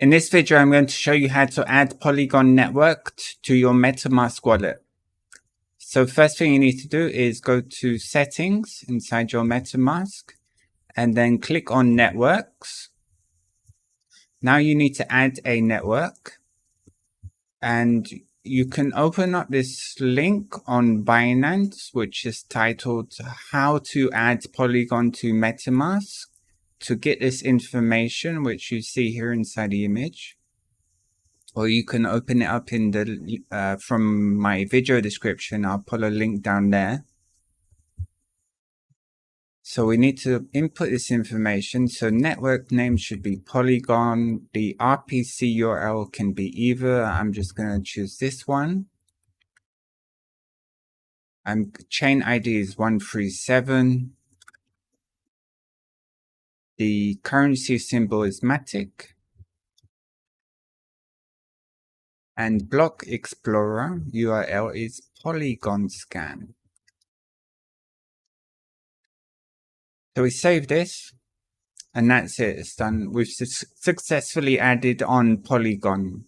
In this video, I'm going to show you how to add Polygon networked to your MetaMask wallet. So first thing you need to do is go to settings inside your MetaMask and then click on networks. Now you need to add a network, and you can open up this link on Binance, which is titled How to Add Polygon to MetaMask. To get this information, which you see here inside the image, or you can open it up in the from my video description. I'll put a link down there. So we need to input this information. So network name should be Polygon. The RPC URL can be either. I'm just going to choose this one. Chain ID is 137. The currency symbol is MATIC. And block explorer URL is Polygon scan. So we save this, and that's it. It's done. We've successfully added on Polygon.